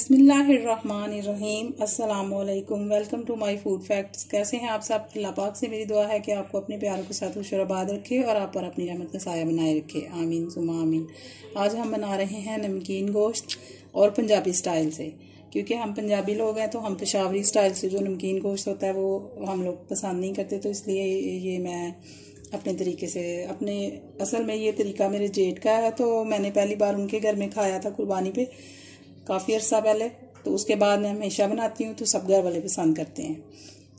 बिस्मिल्लाहिर्रहमानिर्रहीम। अस्सलामुअलैकुम। Welcome to my food facts. कैसे हैं आप सब? अल्लाह पाक से मेरी दुआ है कि आपको अपने प्यारों के साथ खुश और आबाद रखे और आप पर अपनी रहमत का साया बनाए रखे। आमीन सुमा आमीन। आज हम बना रहे हैं नमकीन गोश्त और पंजाबी स्टाइल से, क्योंकि हम पंजाबी लोग हैं तो हम पेशावरी स्टाइल से जो नमकीन गोश्त होता है वो हम लोग पसंद नहीं करते, तो इसलिए ये मैं अपने तरीके से असल में ये तरीका मेरे जेठ का है, तो मैंने पहली बार उनके घर में खाया था कुर्बानी पे काफ़ी अर्सा पहले, तो उसके बाद मैं हमेशा बनाती हूँ तो सब घर वाले पसंद करते हैं।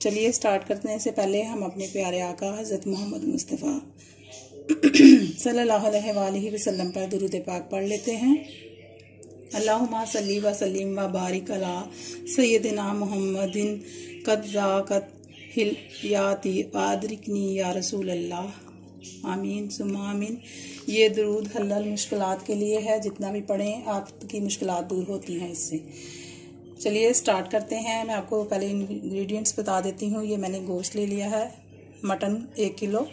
चलिए स्टार्ट करने से पहले हम अपने प्यारे आका हज़रत मोहम्मद मुस्तफ़ा सल्लल्लाहु अलैहि वसल्लम पर दुरूद पाक पढ़ लेते हैं। अल्लाहुम्मा सल्ली व सल्लिम व बारिक अला सय्यदिना मुहम्मदिन कद ज़ाक़त हिल्याती आदरिकनी या रसूल अल्लाह। आमीन सुम्मा आमीन। ये दरूद हल्लल मुश्किलात के लिए है, जितना भी पढ़ें आपकी मुश्किलात दूर होती हैं इससे। चलिए स्टार्ट करते हैं। मैं आपको पहले इंग्रेडिएंट्स बता देती हूँ। ये मैंने गोश्त ले लिया है, मटन 1 किलो,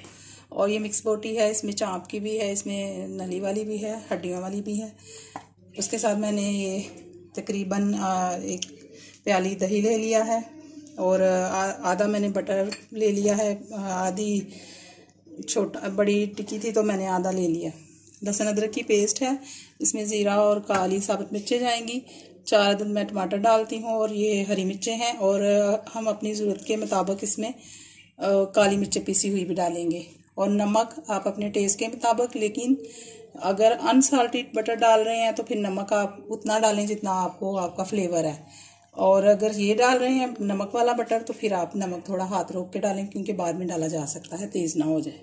और ये मिक्स बोटी है, इसमें चाँप की भी है, इसमें नली वाली भी है, हड्डियों वाली भी है। उसके साथ मैंने ये तकरीबन 1 प्याली दही ले लिया है, और आधा मैंने बटर ले लिया है, आधी बड़ी टिक्की थी तो मैंने आधा ले लिया। लहसुन अदरक की पेस्ट है, इसमें ज़ीरा और काली साबुत मिर्चें जाएंगी। 4 अदद मैं टमाटर डालती हूँ, और ये हरी मिर्चें हैं, और हम अपनी ज़रूरत के मुताबिक इसमें काली मिर्चें पीसी हुई भी डालेंगे, और नमक आप अपने टेस्ट के मुताबिक। लेकिन अगर अनसाल्टेड बटर डाल रहे हैं तो फिर नमक आप उतना डालें जितना आपका फ्लेवर है, और अगर ये डाल रहे हैं नमक वाला बटर तो फिर आप नमक थोड़ा हाथ रोक के डालें, क्योंकि बाद में डाला जा सकता है, तेज़ ना हो जाए।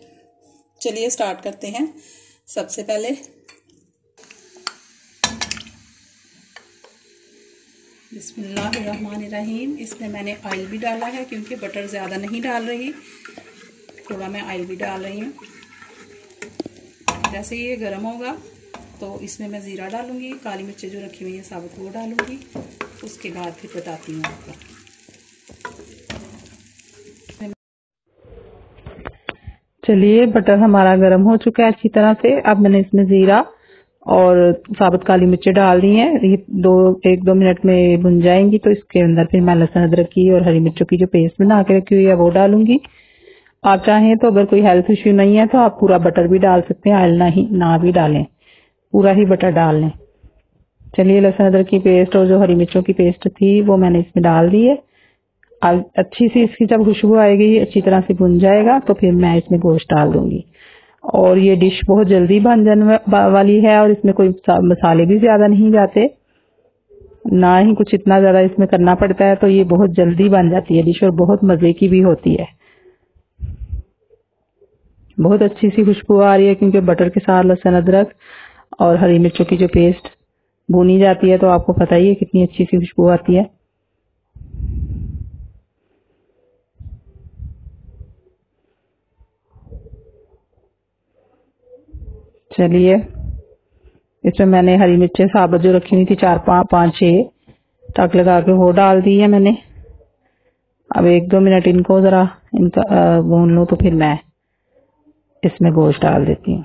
चलिए स्टार्ट करते हैं। सबसे पहले बिस्मिल्लाहिर्रहमानिर्रहीम। इसमें मैंने ऑयल भी डाला है, क्योंकि बटर ज़्यादा नहीं डाल रही, थोड़ा मैं ऑयल भी डाल रही हूँ। जैसे ये गर्म होगा तो इसमें मैं ज़ीरा डालूँगी, काली मिर्चें जो रखी हुई है साबुत वो डालूँगी। उसके बाद फिर बताती हूँ आपको। चलिए बटर हमारा गर्म हो चुका है अच्छी तरह से। अब मैंने इसमें ज़ीरा और साबुत काली मिर्चें डाल दी हैं। ये 1-2 मिनट में भुन जाएंगी, तो इसके अंदर फिर मैं लहसुन अदरक की और हरी मिर्चों की जो पेस्ट बना के रखी हुई है वो डालूंगी। आप चाहें तो अगर कोई हेल्थ इश्यू नहीं है तो आप पूरा बटर भी डाल सकते हैं, ऑयल ना भी डालें, पूरा ही बटर डाल लें। चलिए लहसुन अदरक की पेस्ट और जो हरी मिर्चों की पेस्ट थी वो मैंने इसमें डाल दी है। अब अच्छी सी इसकी जब खुशबू आएगी, अच्छी तरह से भुन जाएगा, तो फिर मैं इसमें गोश्त डाल दूंगी। और ये डिश बहुत जल्दी बन जाने वाली है, और इसमें कोई मसाले भी ज्यादा नहीं जाते, ना ही कुछ इतना ज्यादा इसमें करना पड़ता है, तो ये बहुत जल्दी बन जाती है डिश, और बहुत मजे की भी होती है। बहुत अच्छी सी खुशबू आ रही है, क्योंकि बटर के साथ लहसुन अदरक और हरी मिर्चों की जो पेस्ट भुनी जाती है, तो आपको पता ही है कितनी अच्छी सी खुशबू आती है। चलिए इसमें मैंने हरी मिर्चें साबुत जो रखी हुई थी 4-5-6 टक लगा के वो डाल दी है मैंने। अब 1-2 मिनट इनका भून लूं, तो फिर मैं इसमें गोश्त डाल देती हूँ।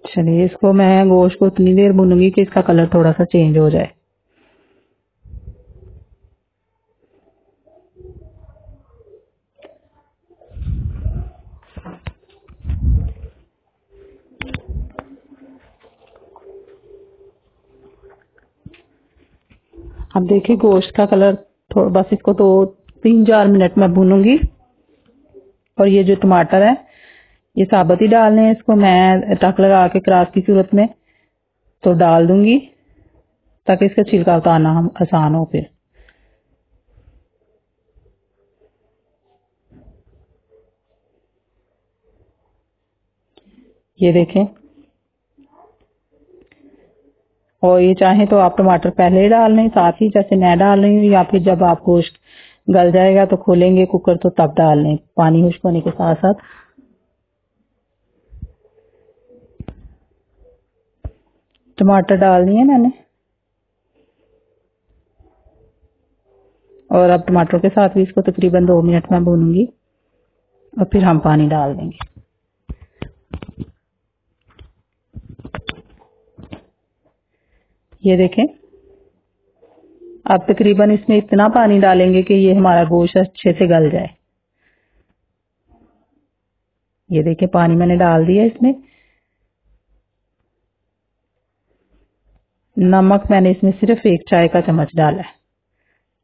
चलिए इसको मैं गोश्त को उतनी देर भूनूंगी कि इसका कलर थोड़ा सा चेंज हो जाए। अब देखिए गोश्त का कलर थोड़ा, बस इसको तो 3-4 मिनट में भूनूंगी। और ये जो टमाटर है ये साबुत ही डालने हैं, इसको मैं टक लगा के क्रॉस की सूरत में तो डाल दूंगी, ताकि इसका छिलका उतारना हम आसान हो। फिर ये देखें, और ये चाहें तो आप टमाटर पहले ही डाल लें, साथ ही जैसे मैं डाल रही हूँ, या फिर जब आप गोश्त गल जाएगा तो खोलेंगे कुकर तो तब डाल लें, पानी खुश्क होने के साथ साथ। टमाटर डाल दिए मैंने, और अब टमाटर के साथ भी इसको तकरीबन 2 मिनट में भूनूंगी। और फिर हम पानी डाल देंगे। ये देखें, अब तकरीबन इसमें इतना पानी डालेंगे कि ये हमारा गोश्त अच्छे से गल जाए। ये देखें, पानी मैंने डाल दिया इसमें। नमक मैंने इसमें सिर्फ 1 चाय का चम्मच डाला है,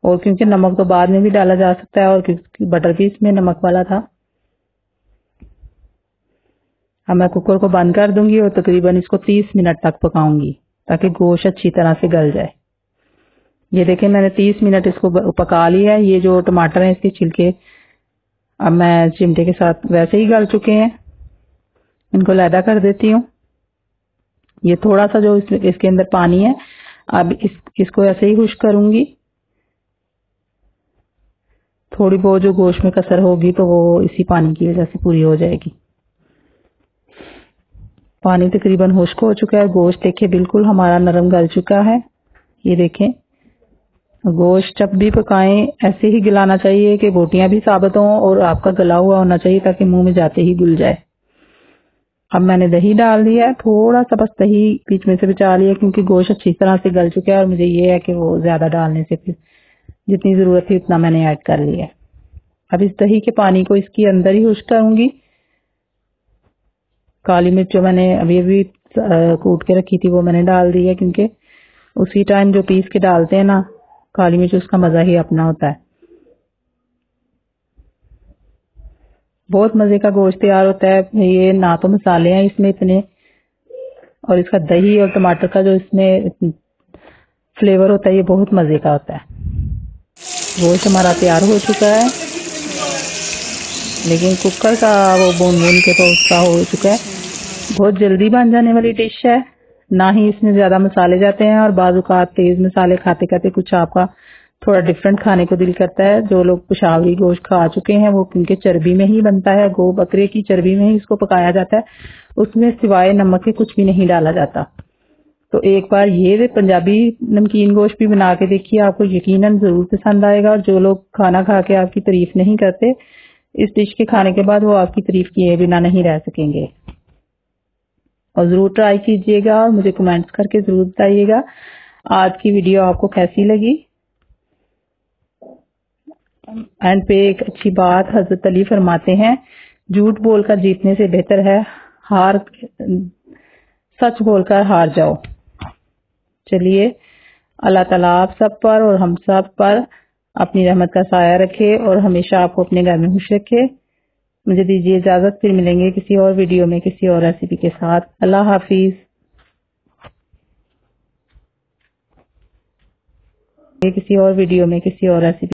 और क्योंकि नमक तो बाद में भी डाला जा सकता है, और क्योंकि बटर भी इसमें नमक वाला था। अब मैं कुकर को बंद कर दूंगी और तकरीबन इसको 30 मिनट तक पकाऊंगी ताकि गोश्त अच्छी तरह से गल जाए। ये देखें, मैंने 30 मिनट इसको पका लिया है। ये जो टमाटर हैं इसके छिलके अब मैं चिमटे के साथ वैसे ही गल चुके हैं, इनको लैदा कर देती हूँ। ये थोड़ा सा जो इसके अंदर पानी है, अब इसको ऐसे ही खुश्क करूंगी। थोड़ी बहुत जो गोश्त में कसर होगी तो वो इसी पानी की वजह से पूरी हो जाएगी। पानी तकरीबन खुश्क हो चुका है। गोश्त देखिए बिल्कुल हमारा नरम गल चुका है। ये देखें, गोश्त जब भी पकाएं ऐसे ही गलाना चाहिए कि बोटियां भी साबित हों और आपका गला हुआ होना चाहिए ताकि मुंह में जाते ही घुल जाए। अब मैंने दही डाल दिया है, थोड़ा सा बस दही बीच में से बचा लिया क्योंकि गोश्त अच्छी तरह से गल चुका है और मुझे ये है कि वो ज्यादा डालने से फिर जितनी जरूरत थी उतना मैंने ऐड कर लिया। अब इस दही के पानी को इसके अंदर ही खुश्क करूंगी। काली मिर्च जो मैंने अभी कूट के रखी थी वो मैंने डाल दी है, क्योंकि उसी टाइम जो पीस के डालते हैं ना काली मिर्च, उसका मजा ही अपना होता है। बहुत मजे का गोश्त तैयार होता है। ये ना तो मसाले हैं इसमें इतने, और इसका दही और टमाटर का जो इसमें फ्लेवर होता है ये बहुत मजे का होता है। गोश्त हमारा तैयार हो चुका है, लेकिन कुकर का वो भून के तो उसका हो चुका है। बहुत जल्दी बन जाने वाली डिश है, ना ही इसमें ज्यादा मसाले जाते हैं, और बाज़ औक़ात तेज मसाले खाते खाते कुछ आपका थोड़ा डिफरेंट खाने को दिल करता है। जो लोग पेशावरी गोश्त खा चुके हैं वो क्योंकि चर्बी में ही बनता है, गौ बकरे की चर्बी में ही इसको पकाया जाता है, उसमें सिवाय नमक के कुछ भी नहीं डाला जाता। तो एक बार ये पंजाबी नमकीन गोश्त भी बना के देखिए, आपको यकीनन जरूर पसंद आएगा। और जो लोग खाना खा के आपकी तारीफ नहीं करते, इस डिश के खाने के बाद वो आपकी तारीफ किए बिना नहीं रह सकेंगे। और जरूर ट्राई कीजिएगा और मुझे कमेंट्स करके जरूर बताइएगा आज की वीडियो आपको कैसी लगी। एंड पे एक अच्छी बात हजरत अली फरमाते हैं, झूठ बोलकर जीतने से बेहतर है सच बोलकर हार जाओ। चलिए, अल्लाह ताला आप सब पर और हम सब पर अपनी रहमत का साया रखे और हमेशा आपको अपने घर में खुश रखे। मुझे दीजिए इजाजत, फिर मिलेंगे किसी और वीडियो में किसी और रेसिपी के साथ। अल्लाह हाफिज। किसी और वीडियो में किसी और रेसिपी